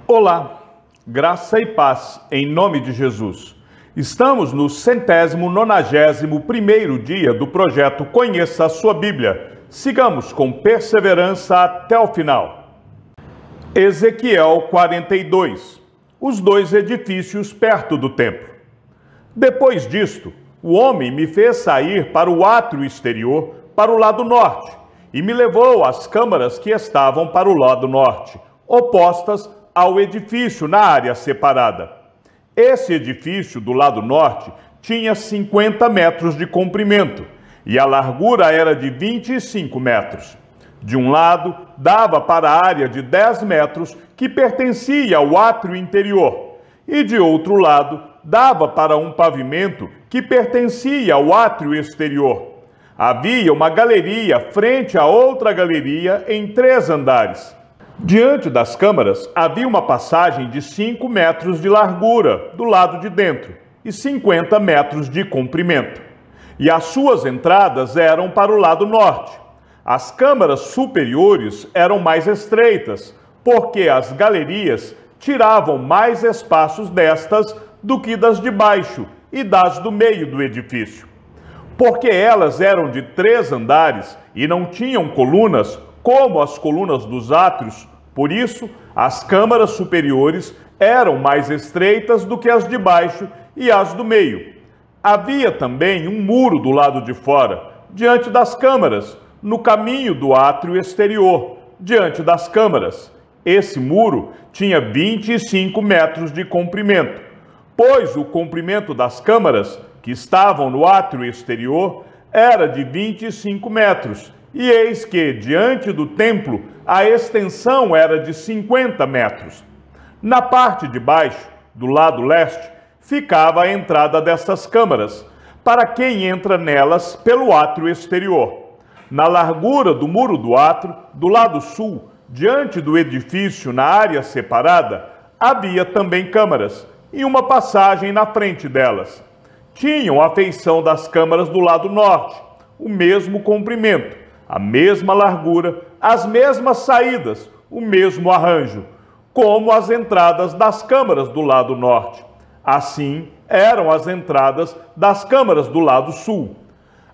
Olá, graça e paz em nome de Jesus. Estamos no 191º dia do projeto Conheça a Sua Bíblia. Sigamos com perseverança até o final. Ezequiel 42. Os dois edifícios perto do templo. Depois disto, o homem me fez sair para o átrio exterior, para o lado norte, e me levou às câmaras que estavam para o lado norte, opostas ao edifício na área separada. Esse edifício do lado norte tinha 50 metros de comprimento e a largura era de 25 metros. De um lado, dava para a área de 10 metros que pertencia ao átrio interior e de outro lado, dava para um pavimento que pertencia ao átrio exterior. Havia uma galeria frente a outra galeria em 3 andares. Diante das câmaras havia uma passagem de 5 metros de largura do lado de dentro e 50 metros de comprimento. E as suas entradas eram para o lado norte. As câmaras superiores eram mais estreitas, porque as galerias tiravam mais espaços destas do que das de baixo e das do meio do edifício. Porque elas eram de 3 andares e não tinham colunas, como as colunas dos átrios, por isso as câmaras superiores eram mais estreitas do que as de baixo e as do meio. Havia também um muro do lado de fora, diante das câmaras, no caminho do átrio exterior, diante das câmaras. Esse muro tinha 25 metros de comprimento, pois o comprimento das câmaras, que estavam no átrio exterior, era de 25 metros, e eis que, diante do templo, a extensão era de 50 metros. Na parte de baixo, do lado leste, ficava a entrada destas câmaras, para quem entra nelas pelo átrio exterior. Na largura do muro do átrio, do lado sul, diante do edifício na área separada, havia também câmaras, e uma passagem na frente delas. Tinham a feição das câmaras do lado norte, o mesmo comprimento, a mesma largura, as mesmas saídas, o mesmo arranjo, como as entradas das câmaras do lado norte. Assim eram as entradas das câmaras do lado sul.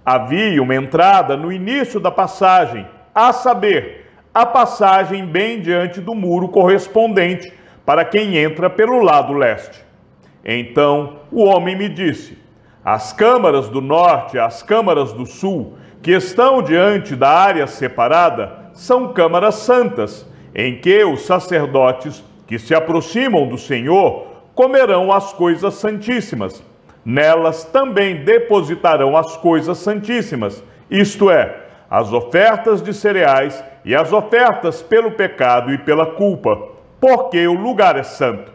Havia uma entrada no início da passagem, a saber, a passagem bem diante do muro correspondente para quem entra pelo lado leste. Então o homem me disse: as câmaras do norte e as câmaras do sul, que estão diante da área separada, são câmaras santas, em que os sacerdotes que se aproximam do Senhor comerão as coisas santíssimas. Nelas também depositarão as coisas santíssimas, isto é, as ofertas de cereais e as ofertas pelo pecado e pela culpa, porque o lugar é santo.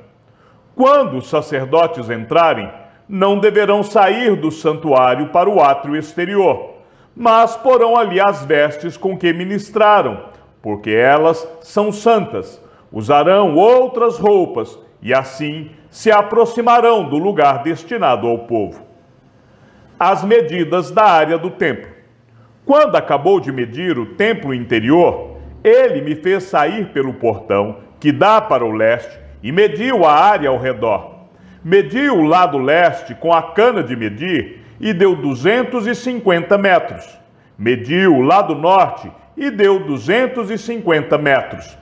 Quando os sacerdotes entrarem, não deverão sair do santuário para o átrio exterior, mas porão ali as vestes com que ministraram, porque elas são santas. Usarão outras roupas e assim se aproximarão do lugar destinado ao povo. As medidas da área do templo. Quando acabou de medir o templo interior, ele me fez sair pelo portão que dá para o leste e mediu a área ao redor. Mediu o lado leste com a cana de medir e deu 250 metros. Mediu o lado norte e deu 250 metros.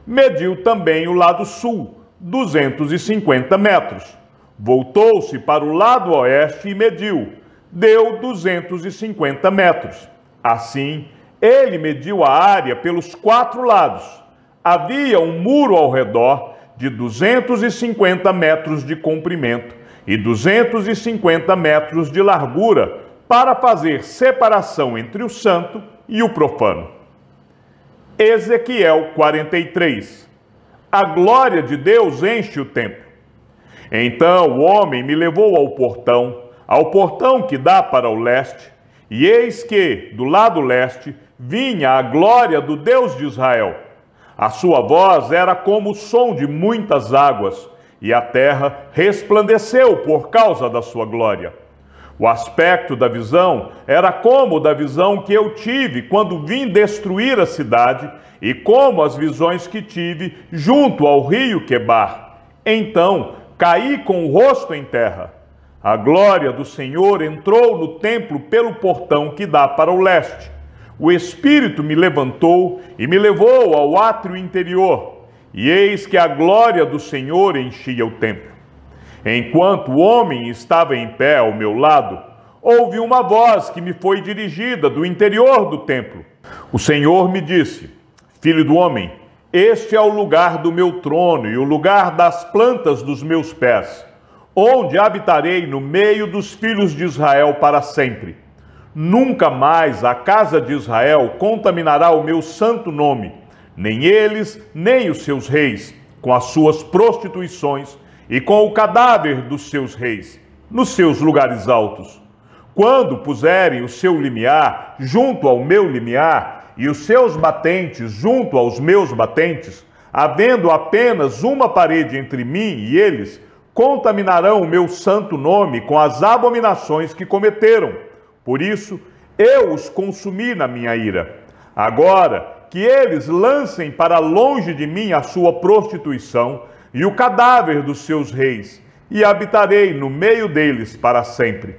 Mediu também o lado sul, 250 metros. Voltou-se para o lado oeste e mediu. Deu 250 metros. Assim, ele mediu a área pelos 4 lados. Havia um muro ao redor de 250 metros de comprimento e 250 metros de largura para fazer separação entre o santo e o profano. Ezequiel 43. A glória de Deus enche o templo. Então o homem me levou ao portão que dá para o leste, e eis que, do lado leste, vinha a glória do Deus de Israel. A sua voz era como o som de muitas águas, e a terra resplandeceu por causa da sua glória. O aspecto da visão era como o da visão que eu tive quando vim destruir a cidade e como as visões que tive junto ao rio Quebar. Então caí com o rosto em terra. A glória do Senhor entrou no templo pelo portão que dá para o leste. O Espírito me levantou e me levou ao átrio interior, e eis que a glória do Senhor enchia o templo. Enquanto o homem estava em pé ao meu lado, ouvi uma voz que me foi dirigida do interior do templo. O Senhor me disse: Filho do homem, este é o lugar do meu trono e o lugar das plantas dos meus pés, onde habitarei no meio dos filhos de Israel para sempre. Nunca mais a casa de Israel contaminará o meu santo nome, nem eles, nem os seus reis, com as suas prostituições e com o cadáver dos seus reis, nos seus lugares altos. Quando puserem o seu limiar junto ao meu limiar e os seus batentes junto aos meus batentes, havendo apenas uma parede entre mim e eles, contaminarão o meu santo nome com as abominações que cometeram. Por isso, eu os consumi na minha ira. Agora, que eles lancem para longe de mim a sua prostituição e o cadáver dos seus reis, e habitarei no meio deles para sempre.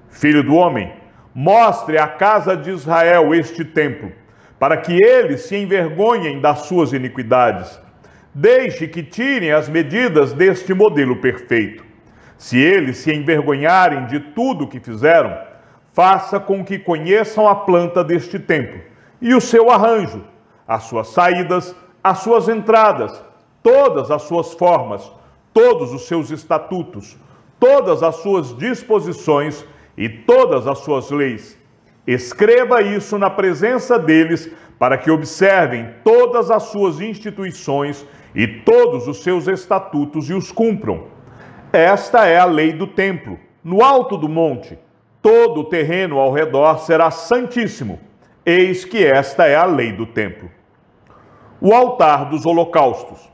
Filho do homem, mostre à casa de Israel este templo, para que eles se envergonhem das suas iniquidades. Deixe que tirem as medidas deste modelo perfeito. Se eles se envergonharem de tudo o que fizeram, faça com que conheçam a planta deste templo e o seu arranjo, as suas saídas, as suas entradas, todas as suas formas, todos os seus estatutos, todas as suas disposições e todas as suas leis. Escreva isso na presença deles, para que observem todas as suas instituições e todos os seus estatutos e os cumpram. Esta é a lei do templo. No alto do monte, todo o terreno ao redor será santíssimo. Eis que esta é a lei do templo. O altar dos holocaustos.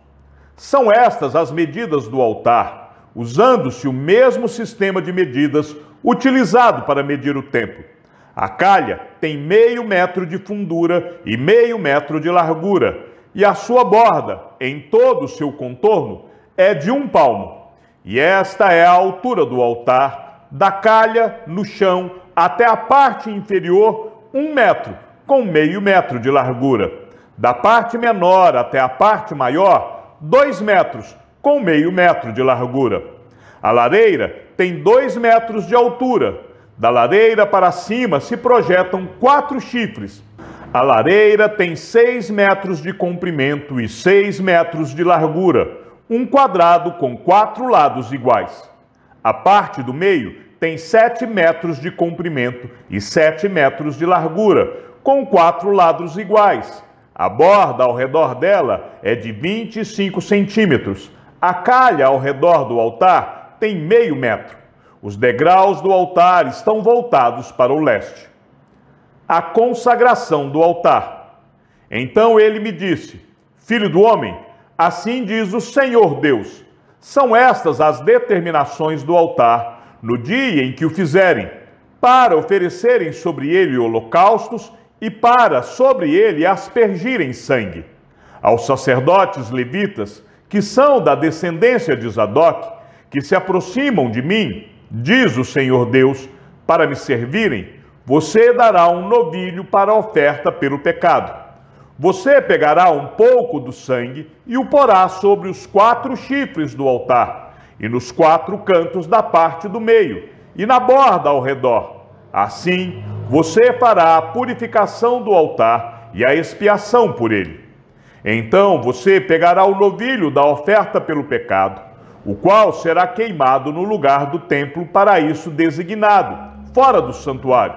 São estas as medidas do altar, usando-se o mesmo sistema de medidas utilizado para medir o templo. A calha tem 0,5 metro de fundura e 0,5 metro de largura, e a sua borda, em todo o seu contorno, é de 1 palmo. E esta é a altura do altar, da calha no chão até a parte inferior, 1 metro, com 0,5 metro de largura. Da parte menor até a parte maior, 2 metros, com 0,5 metro de largura. A lareira tem 2 metros de altura. Da lareira para cima se projetam 4 chifres. A lareira tem 6 metros de comprimento e 6 metros de largura, um quadrado com 4 lados iguais. A parte do meio tem 7 metros de comprimento e 7 metros de largura, com 4 lados iguais. A borda ao redor dela é de 25 centímetros. A calha ao redor do altar tem 0,5 metro. Os degraus do altar estão voltados para o leste. A consagração do altar. Então ele me disse: Filho do homem, assim diz o Senhor Deus: são estas as determinações do altar, no dia em que o fizerem, para oferecerem sobre ele holocaustos e para sobre ele aspergirem sangue. Aos sacerdotes levitas, que são da descendência de Zadok, que se aproximam de mim, diz o Senhor Deus, para me servirem, você dará um novilho para a oferta pelo pecado. Você pegará um pouco do sangue e o porá sobre os 4 chifres do altar, e nos 4 cantos da parte do meio, e na borda ao redor. Assim, você fará a purificação do altar e a expiação por ele. Então você pegará o novilho da oferta pelo pecado, o qual será queimado no lugar do templo para isso designado, fora do santuário.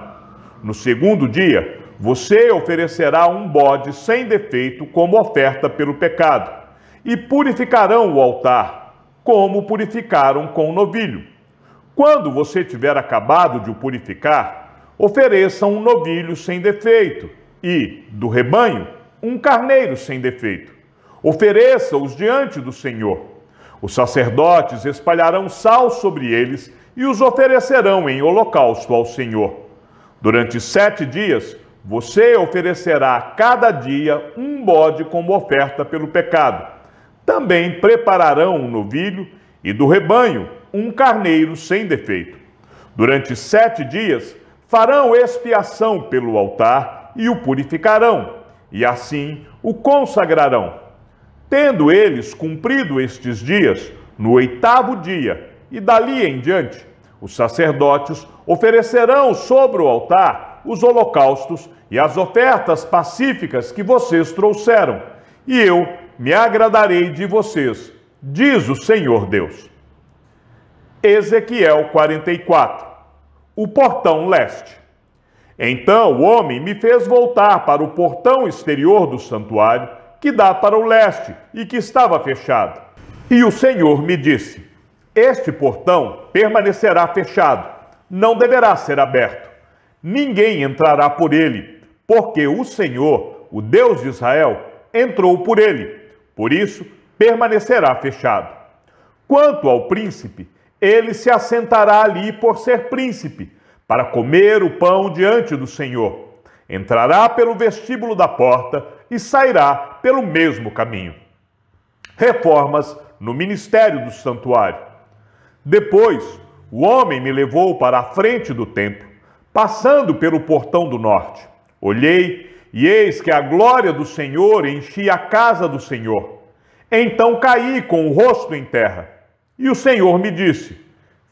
No segundo dia, você oferecerá um bode sem defeito como oferta pelo pecado, e purificarão o altar, como purificaram com o novilho. Quando você tiver acabado de o purificar, ofereça um novilho sem defeito, e, do rebanho, um carneiro sem defeito. Ofereça-os diante do Senhor. Os sacerdotes espalharão sal sobre eles e os oferecerão em holocausto ao Senhor. Durante 7 dias, você oferecerá a cada dia um bode como oferta pelo pecado. Também prepararão um novilho e do rebanho um carneiro sem defeito. Durante 7 dias, farão expiação pelo altar e o purificarão, e assim o consagrarão. Tendo eles cumprido estes dias, no 8º dia e dali em diante, os sacerdotes oferecerão sobre o altar os holocaustos e as ofertas pacíficas que vocês trouxeram, e eu me agradarei de vocês, diz o Senhor Deus. Ezequiel 44. O portão leste. Então o homem me fez voltar para o portão exterior do santuário, que dá para o leste e que estava fechado. E o Senhor me disse: este portão permanecerá fechado, não deverá ser aberto. Ninguém entrará por ele, porque o Senhor, o Deus de Israel, entrou por ele. Por isso, permanecerá fechado. Quanto ao príncipe, ele se assentará ali por ser príncipe, para comer o pão diante do Senhor. Entrará pelo vestíbulo da porta e sairá pelo mesmo caminho. Reformas no ministério do santuário. Depois, o homem me levou para a frente do templo, passando pelo portão do norte. Olhei, e eis que a glória do Senhor enchia a casa do Senhor. Então caí com o rosto em terra. E o Senhor me disse: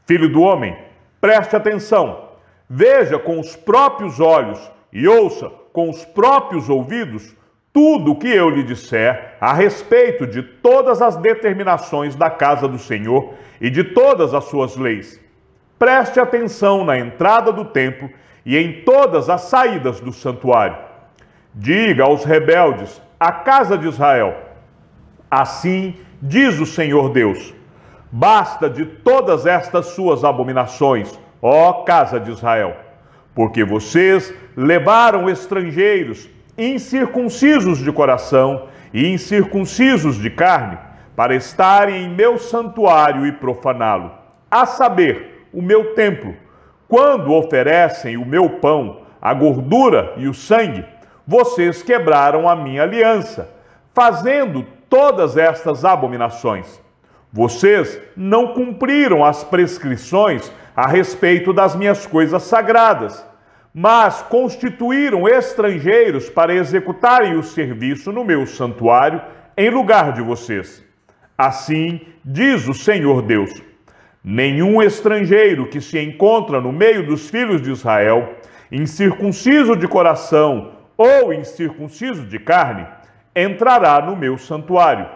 filho do homem, preste atenção, veja com os próprios olhos e ouça com os próprios ouvidos tudo o que eu lhe disser a respeito de todas as determinações da casa do Senhor e de todas as suas leis. Preste atenção na entrada do templo e em todas as saídas do santuário. Diga aos rebeldes, a casa de Israel: assim diz o Senhor Deus: basta de todas estas suas abominações, ó casa de Israel, porque vocês levaram estrangeiros, incircuncisos de coração e incircuncisos de carne, para estarem em meu santuário e profaná-lo, a saber, o meu templo. Quando oferecem o meu pão, a gordura e o sangue, vocês quebraram a minha aliança, fazendo todas estas abominações. Vocês não cumpriram as prescrições a respeito das minhas coisas sagradas, mas constituíram estrangeiros para executarem o serviço no meu santuário em lugar de vocês. Assim diz o Senhor Deus: nenhum estrangeiro que se encontra no meio dos filhos de Israel, incircunciso de coração ou incircunciso de carne, entrará no meu santuário.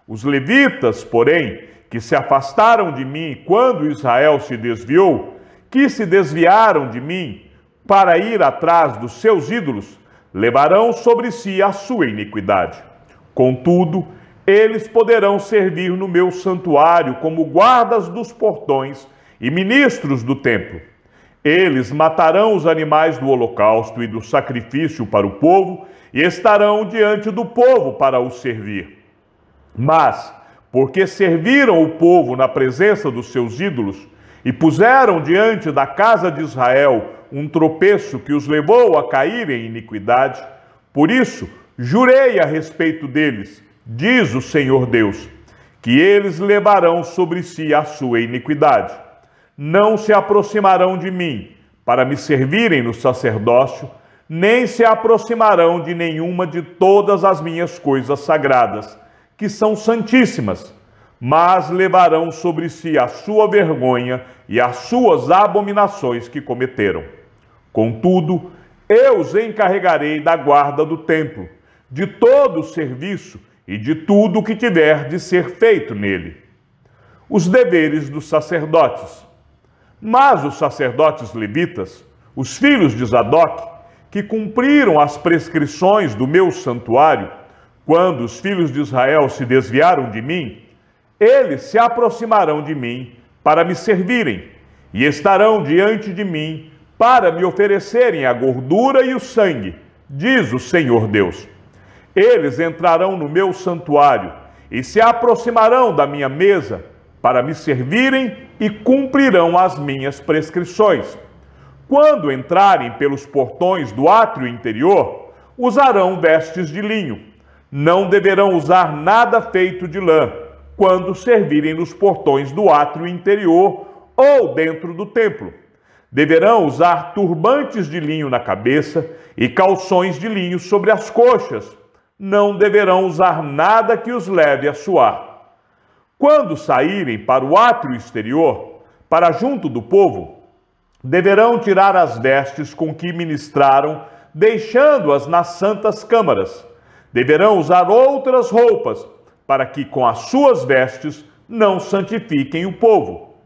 Os levitas, porém, que se afastaram de mim quando Israel se desviou, que se desviaram de mim para ir atrás dos seus ídolos, levarão sobre si a sua iniquidade. Contudo, eles poderão servir no meu santuário como guardas dos portões e ministros do templo. Eles matarão os animais do holocausto e do sacrifício para o povo e estarão diante do povo para o servir. Mas, porque serviram o povo na presença dos seus ídolos e puseram diante da casa de Israel um tropeço que os levou a cair em iniquidade, por isso jurei a respeito deles, diz o Senhor Deus, que eles levarão sobre si a sua iniquidade. Não se aproximarão de mim para me servirem no sacerdócio, nem se aproximarão de nenhuma de todas as minhas coisas sagradas, que são santíssimas, mas levarão sobre si a sua vergonha e as suas abominações que cometeram. Contudo, eu os encarregarei da guarda do templo, de todo o serviço e de tudo o que tiver de ser feito nele. Os deveres dos sacerdotes. Mas os sacerdotes levitas, os filhos de Zadok, que cumpriram as prescrições do meu santuário, quando os filhos de Israel se desviaram de mim, eles se aproximarão de mim para me servirem, e estarão diante de mim para me oferecerem a gordura e o sangue, diz o Senhor Deus. Eles entrarão no meu santuário e se aproximarão da minha mesa para me servirem e cumprirão as minhas prescrições. Quando entrarem pelos portões do átrio interior, usarão vestes de linho. Não deverão usar nada feito de lã quando servirem nos portões do átrio interior ou dentro do templo. Deverão usar turbantes de linho na cabeça e calções de linho sobre as coxas. Não deverão usar nada que os leve a suar. Quando saírem para o átrio exterior, para junto do povo, deverão tirar as vestes com que ministraram, deixando-as nas santas câmaras. Deverão usar outras roupas, para que com as suas vestes não santifiquem o povo.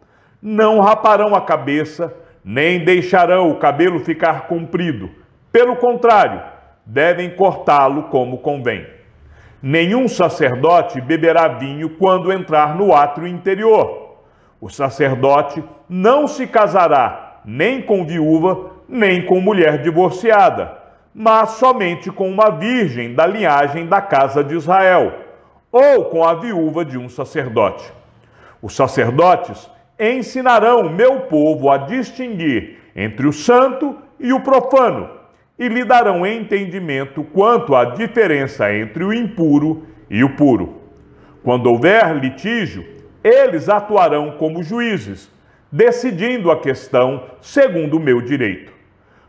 Não raparão a cabeça, nem deixarão o cabelo ficar comprido. Pelo contrário, devem cortá-lo como convém. Nenhum sacerdote beberá vinho quando entrar no átrio interior. O sacerdote não se casará nem com viúva, nem com mulher divorciada, mas somente com uma virgem da linhagem da casa de Israel, ou com a viúva de um sacerdote. Os sacerdotes ensinarão o meu povo a distinguir entre o santo e o profano, e lhe darão entendimento quanto à diferença entre o impuro e o puro. Quando houver litígio, eles atuarão como juízes, decidindo a questão segundo o meu direito.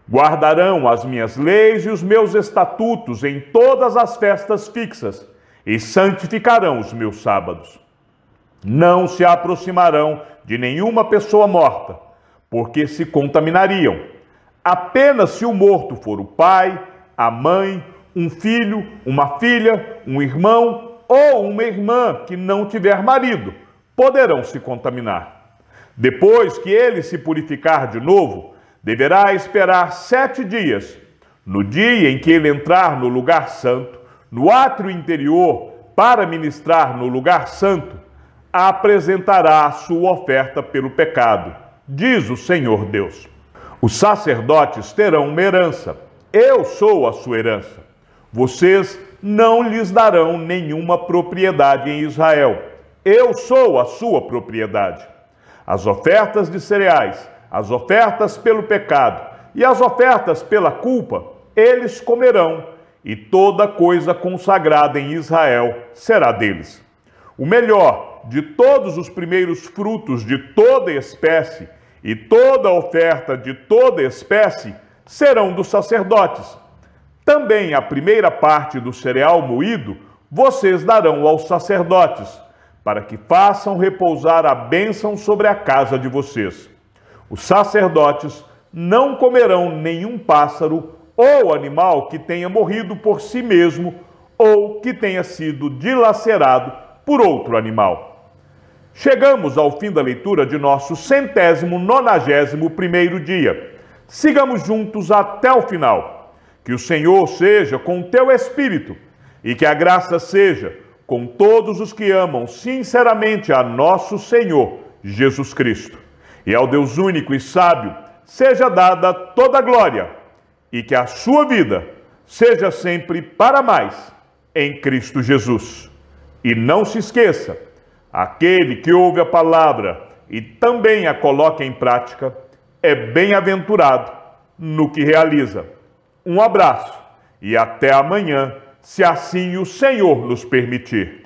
Guardarão as minhas leis e os meus estatutos em todas as festas fixas e santificarão os meus sábados. Não se aproximarão de nenhuma pessoa morta, porque se contaminariam. Apenas se o morto for o pai, a mãe, um filho, uma filha, um irmão ou uma irmã que não tiver marido, poderão se contaminar. Depois que ele se purificar de novo, deverá esperar 7 dias. No dia em que ele entrar no lugar santo, no átrio interior, para ministrar no lugar santo, apresentará a sua oferta pelo pecado, diz o Senhor Deus. Os sacerdotes terão uma herança. Eu sou a sua herança. Vocês não lhes darão nenhuma propriedade em Israel. Eu sou a sua propriedade. As ofertas de cereais, as ofertas pelo pecado e as ofertas pela culpa, eles comerão, e toda coisa consagrada em Israel será deles. O melhor de todos os primeiros frutos de toda espécie e toda oferta de toda espécie serão dos sacerdotes. Também a primeira parte do cereal moído vocês darão aos sacerdotes, para que façam repousar a bênção sobre a casa de vocês. Os sacerdotes não comerão nenhum pássaro ou animal que tenha morrido por si mesmo ou que tenha sido dilacerado por outro animal. Chegamos ao fim da leitura de nosso 191º dia. Sigamos juntos até o final. Que o Senhor seja com o teu espírito e que a graça seja com todos os que amam sinceramente a nosso Senhor Jesus Cristo. E ao Deus único e sábio seja dada toda a glória, e que a sua vida seja sempre para mais em Cristo Jesus. E não se esqueça, aquele que ouve a palavra e também a coloca em prática é bem-aventurado no que realiza. Um abraço e até amanhã, se assim o Senhor nos permitir.